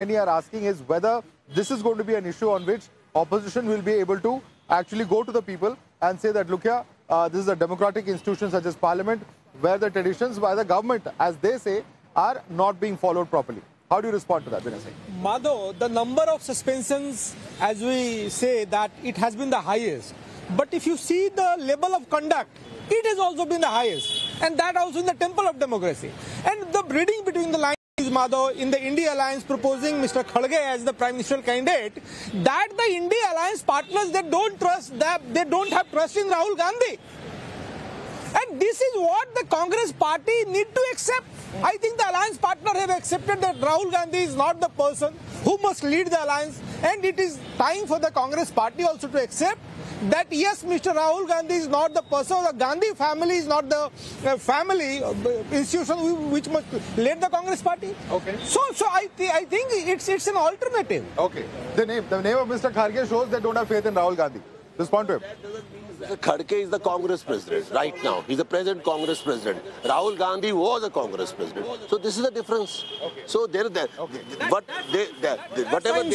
many are asking is whether this is going to be an issue on which opposition will be able to actually go to the people and say that, look here, this is a democratic institution such as parliament, where the traditions by the government, as they say, are not being followed properly. How do you respond to that, Vinay Singh? Madhav, the number of suspensions, as we say, that it has been the highest. But if you see the level of conduct, it has also been the highest. And that also in the temple of democracy. And the reading between the lines, Madhav, in the India Alliance proposing Mr. Kharge as the Prime Minister candidate, that the India Alliance partners, they don't have trust in Rahul Gandhi. And this is what the Congress party need to accept. I think the alliance partner have accepted that Rahul Gandhi is not the person who must lead the alliance. And it is time for the Congress party also to accept that yes, Mr. Rahul Gandhi is not the person, the Gandhi family is not the family institution which must lead the Congress party. Okay. So I think it's an alternative. Okay. The name of Mr. Kharge shows they don't have faith in Rahul Gandhi. Respond to him. Kharge is the Congress president right now. He's the present Congress president. Rahul Gandhi was a Congress president. So this is the difference. Okay. So whatever they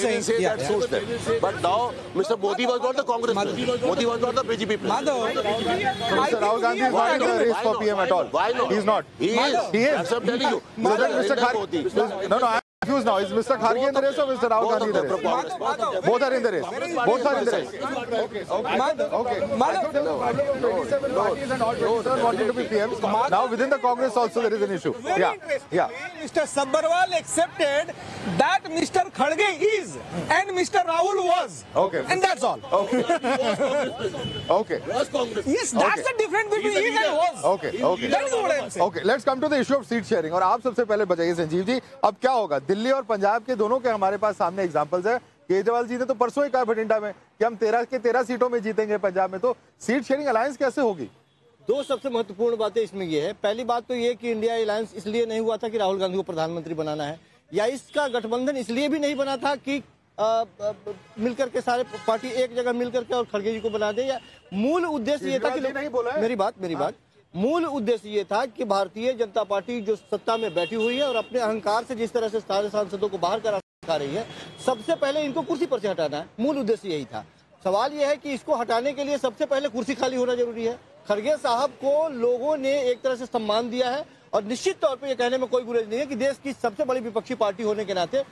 will say, that suits them. But now, Mr. Modi was not the Congress president. Modi was not the BJP president. Mr. Rahul Gandhi is not in the race for PM at all. Why not? He's not. He is. He is. That's what I'm telling you. Mr. Kharge. No, I'm confused now. Is Mr. Kharge in the race or Mr. Rahul Gandhi in the race? Both are in the race. Both are in the race. Okay. Wanting to be PMs. Now within the Congress also there is an issue. Yeah. Mr. Sabharwal accepted that Mr. Kharge is and Mr. Rahul was. Okay. And that's all. Okay. Okay. Yes, that's the difference between is and was. Okay. That is what I am saying. Okay, let's come to the issue of seat sharing. और आप सबसे पहले बताइए संजीव जी, अब क्या होगा? दिल्ली और पंजाब के दोनों के हमारे पास सामने एग्जांपल्स है। केजरीवाल जी ने तो परसों ही कहा बठिंडा में कि हम 13 के 13 सीटों में जीतेंगे पंजाब में, तो सीट शेयरिंग अलायंस कैसे होगी? दो सबसे महत्वपूर्ण बातें इसमें ये है। पहली बात तो ये कि इंडिया अलायंस इसलिए नहीं हुआ था कि राहुल गांधी को प्रधानमंत्री बनाना है, या इसका गठबंधन इसलिए भी नहीं बना था कि मिलकर के सारे पार्टी एक जगह मिलकर के और खड़गे जी को बना दे। या मूल उद्देश्य ये था कि मेरी बात मूल उद्देश्य ये था कि भारतीय जनता पार्टी जो सत्ता में बैठी हुई है और अपने अहंकार से जिस तरह से सारे सांसदों को बाहर करा रही है, सबसे पहले इनको कुर्सी पर से हटाना है। मूल उद्देश्य यही था। सवाल यह है कि इसको हटाने के लिए सबसे पहले कुर्सी खाली होना जरूरी है। खड़गे साहब को लोगों ने एक तरह से सम्मान दिया है और निश्चित तौर पर यह कहने में कोई गुरेज नहीं है कि देश की सबसे बड़ी विपक्षी पार्टी होने के नाते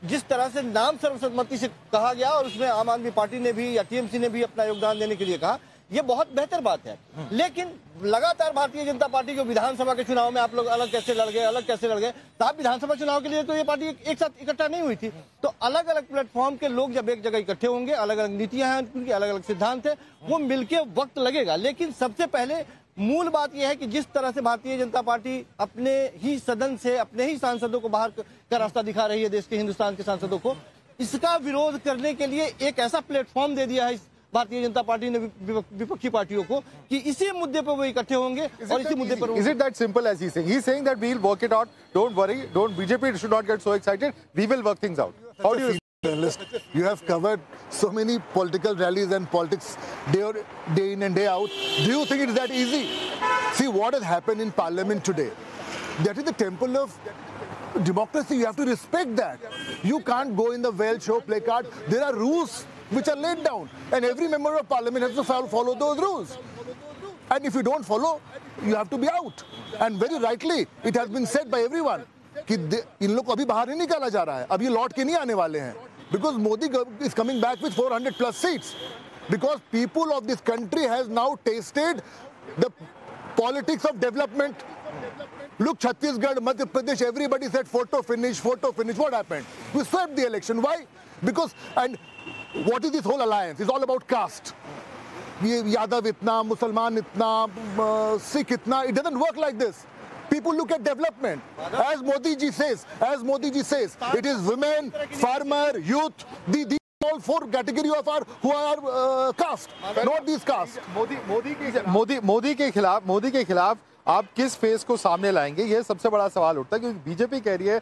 जिस तरह से नाम सर्वसम्मति से कहा गया और उसमें आम आदमी पार्टी ने भी या टीएमसी ने भी अपना योगदान देने के लिए कहा, ये बहुत बेहतर बात है। लेकिन लगातार भारतीय जनता पार्टी जो विधानसभा के चुनाव में आप लोग अलग कैसे लड़ गए, साहब विधानसभा चुनाव के लिए तो ये पार्टी एक साथ इकट्ठा नहीं हुई थी। तो अलग अलग प्लेटफॉर्म के लोग जब एक जगह इकट्ठे होंगे, अलग अलग नीतियां हैं उनकी, अलग अलग सिद्धांत है, वो मिलके वक्त लगेगा। लेकिन सबसे पहले मूल बात यह है कि जिस तरह से भारतीय जनता पार्टी अपने ही सदन से अपने ही सांसदों को बाहर का रास्ता दिखा रही है, देश के हिंदुस्तान के सांसदों को, इसका विरोध करने के लिए एक ऐसा प्लेटफॉर्म दे दिया है भारतीय जनता पार्टी ने विपक्षी पार्टियों को कि इसी मुद्दे पर वो इकट्ठे होंगे और इसी मुद्दे पर। Is it that simple as he's saying? He's saying that we'll work it out. Don't worry. Don't BJP should not get so excited. We will work things out. How do you? You have covered so many political rallies and politics day in and day out. Do you think it's that easy? See what has happened in Parliament today. That is the temple of democracy. You have to respect that. You can't go in the well show placard. There are rules which are laid down, and every member of Parliament has to follow those rules. And if you don't follow, you have to be out. And very rightly, it has been said by everyone कि इन लोग को अभी बाहर नहीं निकाला जा रहा है, अब ये लौट के नहीं आने वाले हैं. Because Modi is coming back with 400 plus seats. Because people of this country has now tasted the politics of development. Look, Chhattisgarh, Madhya Pradesh, everybody said photo finish. What happened? We swept the election. Why? Because, and what is this whole alliance? It's all about caste. Yadav itna, Musalman itna, Sikh itna. It doesn't work like this. People look at development. As Modi ji says, it is women, farmer, youth, these all four category of our who are caste, not these caste. Modi के खिलाफ आप किस face को सामने लाएंगे, ये सबसे बड़ा सवाल उठता है, क्योंकि बीजेपी कह रही है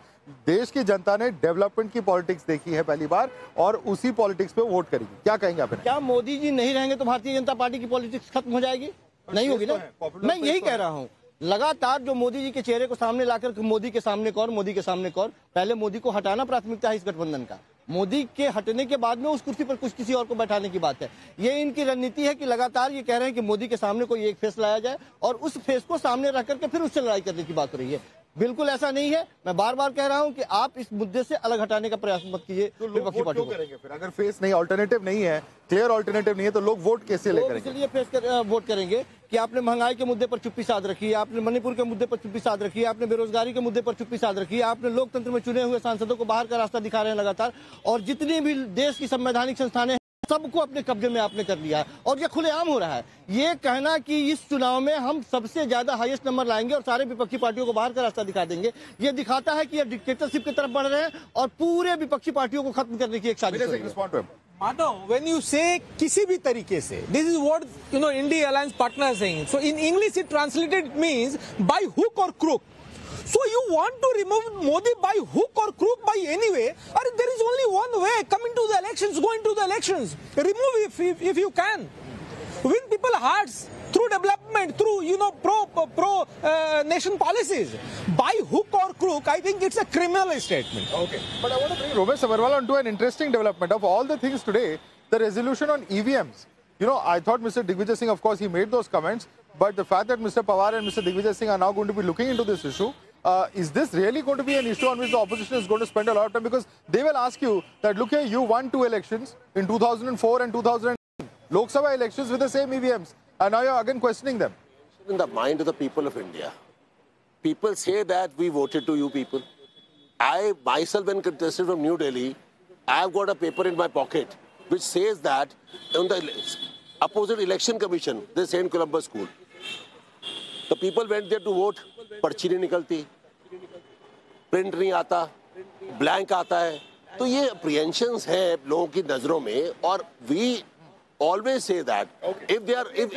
देश की जनता ने डेवलपमेंट की पॉलिटिक्स देखी है पहली बार और उसी पॉलिटिक्स पे वोट करेगी। क्या कहेंगे आप? क्या मोदी जी नहीं रहेंगे तो भारतीय जनता पार्टी की पॉलिटिक्स खत्म हो जाएगी? नहीं होगी ना। मैं यही कह रहा हूँ लगातार जो मोदी जी के चेहरे को सामने लाकर मोदी के सामने कौन, मोदी के सामने कौन, पहले मोदी को हटाना प्राथमिकता है इस गठबंधन का। मोदी के हटने के बाद में उस कुर्सी पर कुछ किसी और को बैठाने की बात है। ये इनकी रणनीति है कि लगातार ये कह रहे हैं कि मोदी के सामने कोई एक फेस लाया जाए और उस फेस को सामने रख करके फिर उससे लड़ाई करने की बात हो रही है। बिल्कुल ऐसा नहीं है। मैं बार बार कह रहा हूं कि आप इस मुद्दे से अलग हटाने का प्रयास मत कीजिए विपक्षी पार्टियों को। करेंगे फिर अगर फेस नहीं, अल्टरनेटिव नहीं है, क्लियर अल्टरनेटिव नहीं है, तो लोग वोट कैसे ले करेंगे? इसलिए वोट करेंगे कि आपने महंगाई के मुद्दे पर चुप्पी साध रखी है, आपने मणिपुर के मुद्दे पर चुप्पी साध रखी है, आपने बेरोजगारी के मुद्दे पर चुप्पी साध रखी है, आपने लोकतंत्र में चुने हुए सांसदों को बाहर का रास्ता दिखा रहे हैं लगातार, और जितनी भी देश की संवैधानिक संस्थानें सबको अपने कब्जे में आपने कर लिया है और ये खुलेआम हो रहा है। ये कहना कि इस चुनाव में हम सबसे ज्यादा हाईएस्ट नंबर लाएंगे और सारे विपक्षी पार्टियों को बाहर का रास्ता दिखा देंगे, ये दिखाता है कि ये डिक्टेटरशिप की तरफ बढ़ रहे हैं और पूरे विपक्षी पार्टियों को खत्म करने की एक साजिश हो रही है। Madhav, when you say किसी भी तरीके से, this is what India Alliance partner is saying. So in English it translated means by hook or crook. So you want to remove Modi by hook or crook by any way? Or there is only one way: come into the elections, go into the elections, remove if you can, win people hearts through development, through pro nation policies. By hook or crook, I think it's a criminal statement. Okay, but I want to bring Romesh Agarwal onto an interesting development. Of all the things today, the resolution on EVMs. I thought Mr. Digvijay Singh, of course, he made those comments, but the fact that Mr. Pawar and Mr. Digvijay Singh are now going to be looking into this issue, is this really going to be an issue on which the opposition is going to spend a lot of time? Because they will ask you that, look here, you won 2 elections in 2004 and 2009, Lok Sabha elections with the same EVMs, and now you're again questioning them. In the mind of the people of India, people say that we voted to you people. I myself, when contested from New Delhi, I have got a paper in my pocket which says that on the opposite election commission, the St. Columbus School, the people went there to vote, पर्ची नहीं निकलती, print नहीं आता, blank आता है, तो ये apprehensions है लोगों की नजरों में, और we always say that if they are if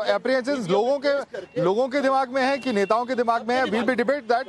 apprehensions लोगों के दिमाग में है कि नेताओं के दिमाग में है, we'll be debate that.